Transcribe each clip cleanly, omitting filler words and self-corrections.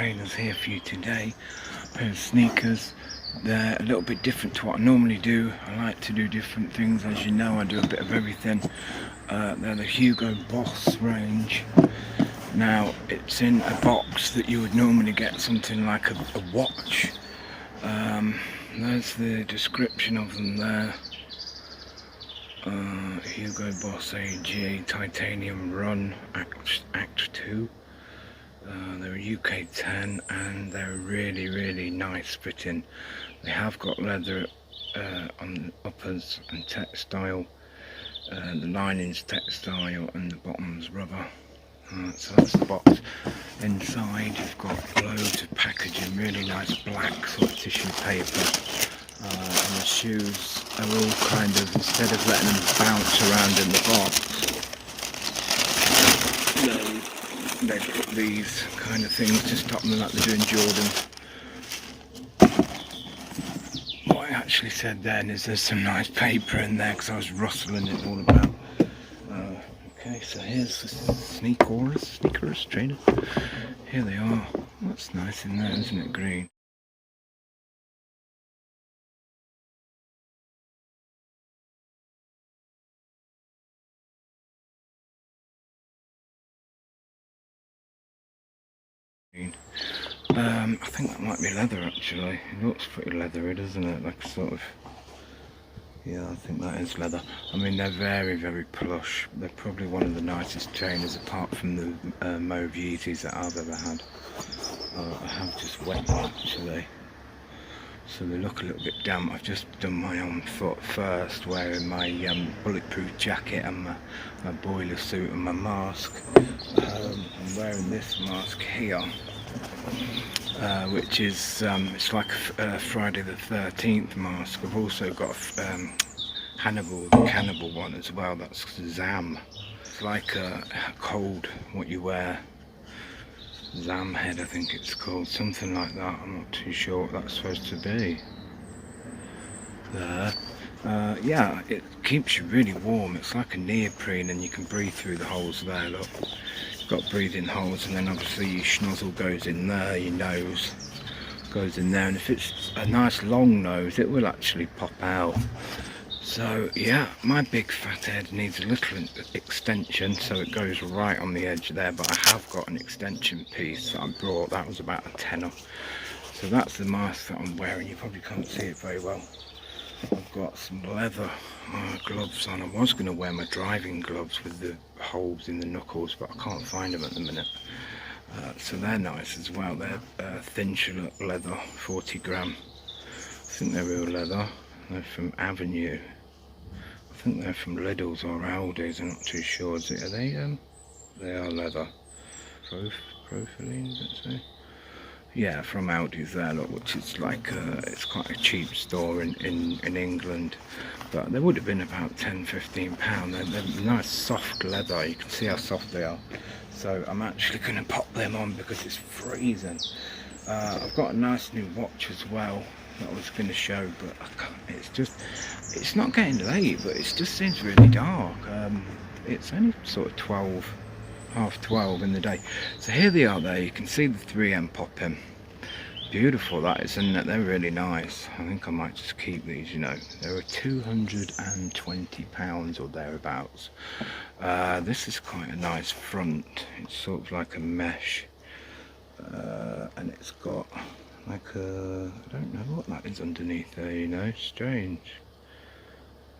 trainers here for you today. A pair of sneakers. They're a little bit different to what I normally do. I like to do different things, as you know. I do a bit of everything. They're the Hugo Boss range. Now it's in a box that you would normally get something like a watch. There's the description of them there. Hugo Boss AG Titanium Run Act 2. They're a UK 10 and they're really nice fitting. They have got leather on the uppers and textile. The lining's textile and the bottom's rubber. So that's the box. Inside you've got loads of packaging, really nice black sort of tissue paper. And the shoes are all kind of, instead of letting them bounce around in the box, they put these kind of things to stop them like they're doing Jordan. What I actually said then is there's some nice paper in there because I was rustling it all about. Okay, so here's the sneakers trainer. Here they are. That's nice in there, isn't it? Green. I think that might be leather actually. It looks pretty leathery, doesn't it? Like sort of. Yeah, I think that is leather. I mean, they're very plush. They're probably one of the nicest trainers apart from the Mauve Yeezys that I've ever had. I have just wet them actually, so they look a little bit damp. I've just done my own foot first, wearing my bulletproof jacket and my boiler suit and my mask. I'm wearing this mask here, which is it's like a Friday the 13th mask. I've also got Hannibal, the cannibal one as well. That's Zam. It's like a cold, what you wear. Zam head, I think it's called, something like that. I'm not too sure what that's supposed to be. There. Yeah, it keeps you really warm. It's like a neoprene and you can breathe through the holes there, look. You've got breathing holes, and then obviously your schnozzle goes in there, your nose goes in there, and if it's a nice long nose it will actually pop out. So yeah, my big fat head needs a little extension, so it goes right on the edge there, but I have got an extension piece that I brought. That was about a tenner. So that's the mask that I'm wearing. You probably can't see it very well. I've got some leather gloves on. I was going to wear my driving gloves with the holes in the knuckles, but I can't find them at the minute. So they're nice as well. They're thin shallot leather, 40 gram. I think they're real leather. They're from Avenue. I think they're from Lidl's or Aldi's, I'm not too sure. Are they? They are leather. Profilene, does it say? Yeah, from Aldi's there, look, which is like, it's quite a cheap store in England. But they would have been about £10–15. They're nice soft leather, you can see how soft they are. So I'm actually going to pop them on because it's freezing. I've got a nice new watch as well that I was going to show, but I can't, it's not getting late, but it just seems really dark. It's only sort of 12, half 12 in the day. So here they are there, you can see the 3M popping. Beautiful that is, isn't it? They're really nice. I think I might just keep these, you know. They're £220 or thereabouts. This is quite a nice front. It's sort of like a mesh. And it's got like a, I don't know what that is underneath there, you know, strange.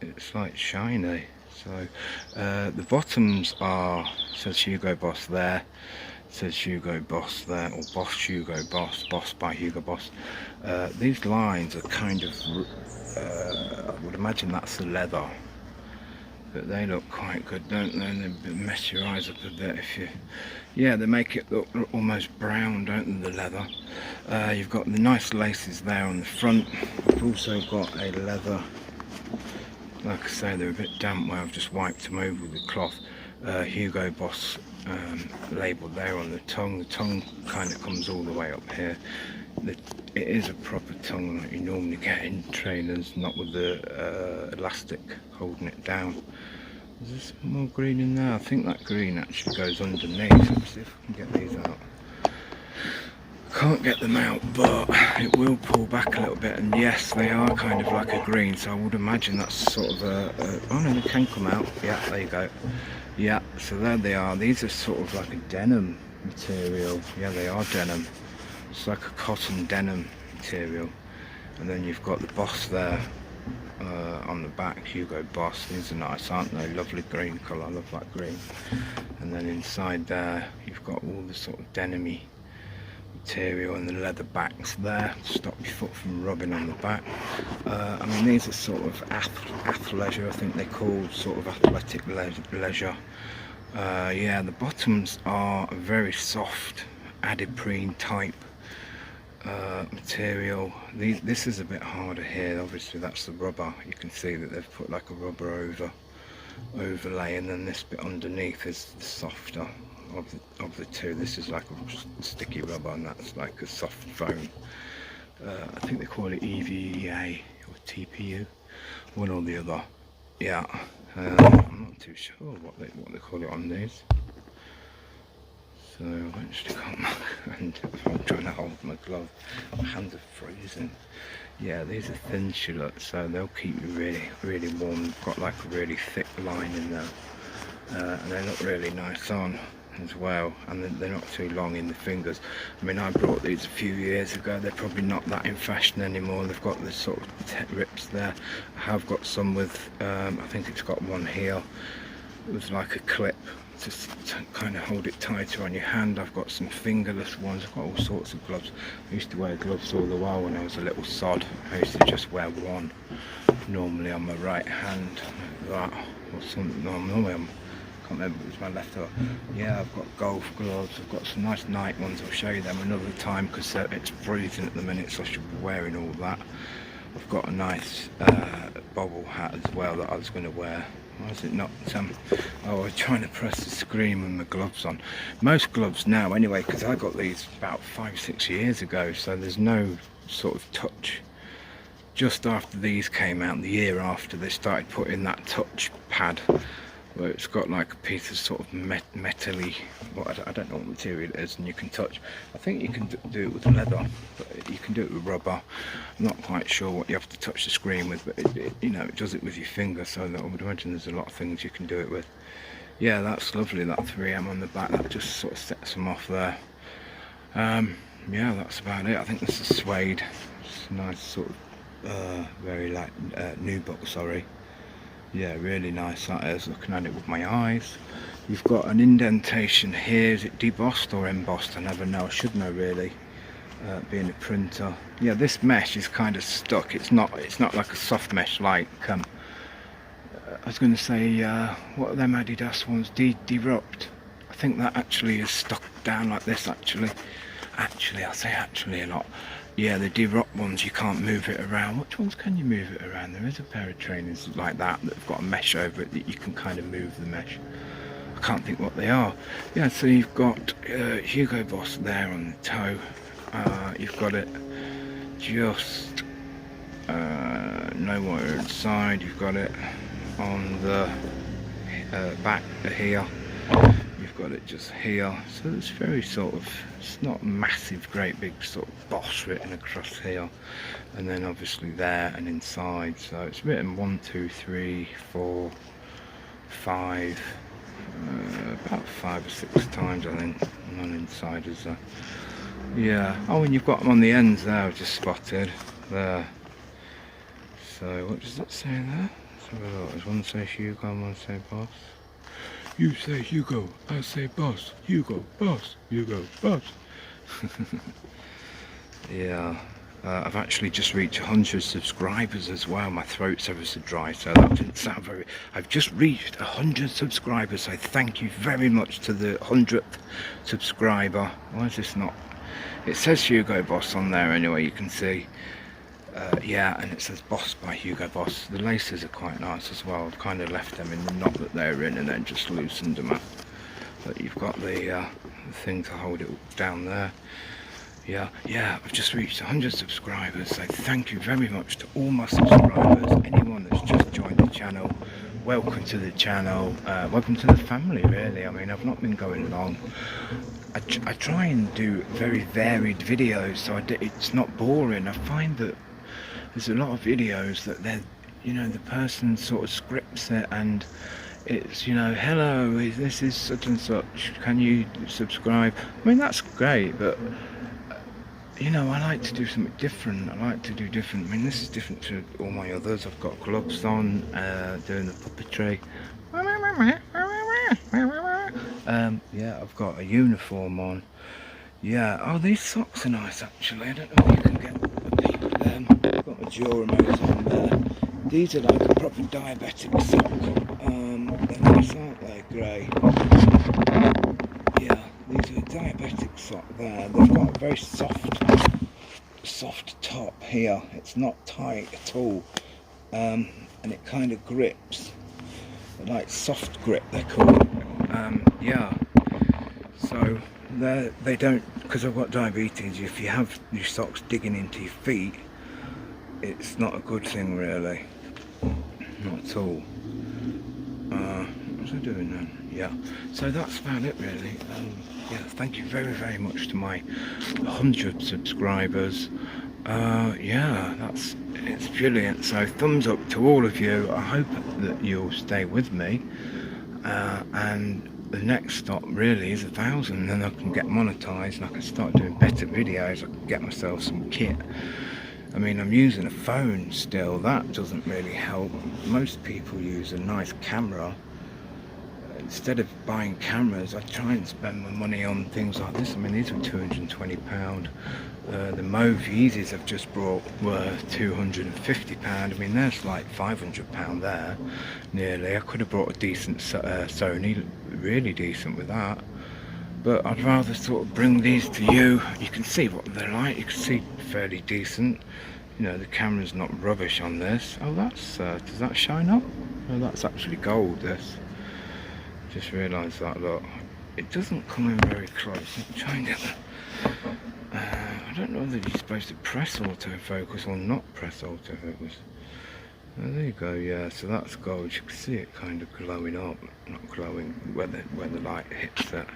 It's like shiny. So the bottoms are, says Hugo Boss there, says Hugo Boss there, or Boss Hugo Boss, Boss by Hugo Boss. These lines are kind of, I would imagine that's the leather, but they look quite good, don't they? And they mess your eyes up a bit if you, yeah, they make it look almost brown, don't they, the leather. You've got the nice laces there on the front. You've also got a leather, like I say, they're a bit damp where I've just wiped them over with the cloth. Hugo Boss label there on the tongue. The tongue kind of comes all the way up here. It is a proper tongue that you normally get in trainers, not with the elastic holding it down. Is there some more green in there? I think that green actually goes underneath. Let's see if I can get these out. Can't get them out, but it will pull back a little bit, and yes, they are kind of like a green, so I would imagine that's sort of oh no, they can come out. Yeah, there you go. Yeah, so there they are. These are sort of like a denim material. Yeah, they are denim. It's like a cotton denim material. And then you've got the Boss there on the back, Hugo Boss. These are nice, aren't they? Lovely green colour, I love that green. And then inside there, you've got all the sort of denim-y material and the leather backs there to stop your foot from rubbing on the back. I mean, these are sort of AthLeisure, I think they're called, sort of athletic leisure. Yeah, the bottoms are a very soft adiprene type material. This is a bit harder here, obviously that's the rubber. You can see that they've put like a rubber overlay, and then this bit underneath is the softer of the two. This is like a sticky rubber, and that's like a soft foam. I think they call it EVA or TPU, one or the other. Yeah, I'm not too sure what they call it on these. So I actually come and I'm trying to hold my glove. My hands are freezing. Yeah, these are thin shallots, so they'll keep you really warm. They've got like a really thick line in there, and they look really nice on as well, and they're not too long in the fingers. I mean, I brought these a few years ago. They're probably not that in fashion anymore. They've got this sort of rips there. I have got some with I think it's got one here with like a clip to kind of hold it tighter on your hand. I've got some fingerless ones. I've got all sorts of gloves. I used to wear gloves all the while when I was a little sod. I used to just wear one normally on my right hand, like that, or something. No, normally I can't remember, it was my left arm. Yeah, I've got golf gloves. I've got some nice night ones. I'll show you them another time because it's freezing at the minute, so I should be wearing all that. I've got a nice bobble hat as well that I was going to wear. Why is it not? Oh, I was trying to press the screen with my gloves on. Most gloves now, anyway, because I got these about 5-6 years ago, so there's no sort of touch. Just after these came out, the year after, they started putting that touch pad where it's got like a piece of sort of metal-y, well, I don't know what material it is, and you can touch. I think you can do it with leather, but you can do it with rubber. I'm not quite sure what you have to touch the screen with, but you know, it does it with your finger, so that I would imagine there's a lot of things you can do it with. Yeah, that's lovely, that 3M on the back. That just sort of sets them off there. Yeah, that's about it. I think this is Suede. It's a nice sort of very light NUBUCK, sorry. Yeah, really nice that is, looking at it with my eyes. You've got an indentation here. Is it debossed or embossed? I never know. I should know really, being a printer. Yeah, this mesh is kind of stuck. It's not like a soft mesh like I was going to say what are them Adidas ones? Derupt. I think that actually is stuck down like this. Actually, I say actually a lot. Yeah, the Derupt ones, you can't move it around. Which ones can you move it around? There is a pair of trainers like that that have got a mesh over it that you can kind of move the mesh. I can't think what they are. Yeah, so you've got Hugo Boss there on the toe. You've got it just no wire inside. You've got it on the back here. You've got it just here, so it's very sort of, it's not massive, great big sort of Boss written across here, and then obviously there and inside, so it's written 1, 2, 3, 4, 5, about 5 or 6 times I think, and on inside is yeah. Oh, and you've got them on the ends there, I've just spotted there. So what does it say there? So there's one says Hugo and one says Boss. You say Hugo, I say Boss. Hugo, Boss. Hugo, Boss. Yeah, I've actually just reached 100 subscribers as well. My throat's ever so dry, so that didn't sound very... I've just reached 100 subscribers, so thank you very much to the 100th subscriber. Why is this not... It says Hugo Boss on there anyway, you can see. Yeah, and it says Boss by Hugo Boss. The laces are quite nice as well. I've kind of left them in the knot that they're in and then just loosened them up. But you've got the thing to hold it down there. Yeah, I've just reached 100 subscribers, so thank you very much to all my subscribers. Anyone that's just joined the channel, welcome to the channel. Welcome to the family, really. I mean, I've not been going long. I try and do very varied videos, so it's not boring. I find that there's a lot of videos that they're, you know, the person sort of scripts it and it's, you know, hello, this is such and such, can you subscribe? I mean, that's great, but you know, I like to do something different. I like to do different. I mean, this is different to all my others. I've got gloves on, doing the puppetry. Yeah, I've got a uniform on. Yeah, oh, these socks are nice actually. I don't know if you can get them. I've got my dual remote on there. These are like a proper diabetic sock. They're nice, aren't they? Grey. Yeah, these are a diabetic sock there. They've got a very soft top here. It's not tight at all. And it kind of grips. Like soft grip, they call it. Yeah. So they don't, because I've got diabetes, if you have your socks digging into your feet, it's not a good thing really. Not at all. What's I doing then? Yeah. So that's about it really. Yeah, thank you very much to my 100 subscribers. Yeah, it's brilliant. So thumbs up to all of you. I hope that you'll stay with me. And the next stop really is 1,000, then I can get monetized and I can start doing better videos. I can get myself some kit. I mean, I'm using a phone still. That doesn't really help. Most people use a nice camera. Instead of buying cameras, I try and spend my money on things like this. I mean, these were £220. The Movies I've just brought were £250. I mean, there's like £500 there, nearly. I could have brought a decent Sony, really decent with that. But I'd rather sort of bring these to you. You can see what they're like. You can see fairly decent. You know, the camera's not rubbish on this. Oh, that's, does that shine up? Oh, that's actually gold, this. Just realised that, look. It doesn't come in very close. I'm trying to... I don't know whether you're supposed to press autofocus or not press autofocus. Oh, there you go, yeah, so that's gold. You can see it kind of glowing up. Not glowing, where the light hits it.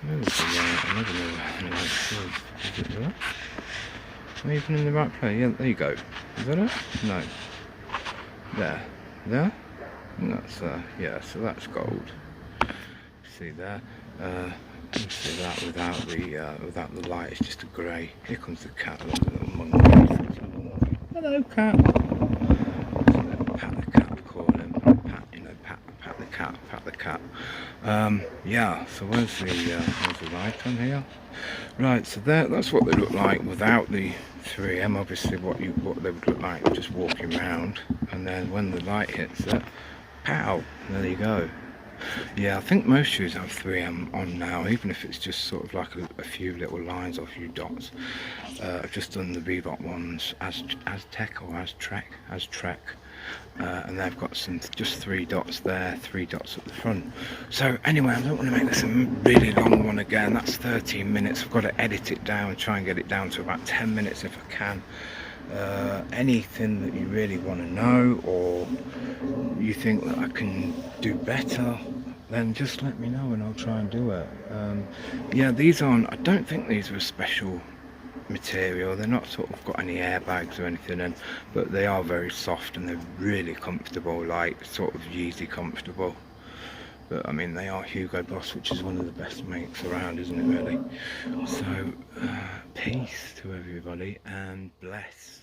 There's the light. I never know where the light is. Is it that? Am I even in the right place? Yeah, there you go. Is that it? No. There. There? And that's, yeah, so that's gold. See there? You see that without the light, it's just a grey. Here comes the cat, look at the little monkey. Hello, cat. So pat the cat, call him. Pat, you know, pat the cat. Yeah. So where's the light on here? Right. So that's what they look like without the 3M. Obviously, what they would look like just walking around, and then when the light hits it, pow! There you go. Yeah, I think most shoes have 3M on now, even if it's just sort of like a few little lines or a few dots. I've just done the Reebok ones as Tech or as Trek, and they've got just 3 dots there, 3 dots at the front. So anyway, I don't want to make this a really long one again. That's 13 minutes. I've got to edit it down, try and get it down to about 10 minutes if I can. Anything that you really want to know, or you think that I can do better, then just let me know and I'll try and do it. Yeah, these aren't, I don't think these are special material. They're not sort of got any airbags or anything in, but they are very soft and they're really comfortable, like sort of Yeezy comfortable. But I mean, they are Hugo Boss, which is one of the best makes around, isn't it really? So peace to everybody and bless.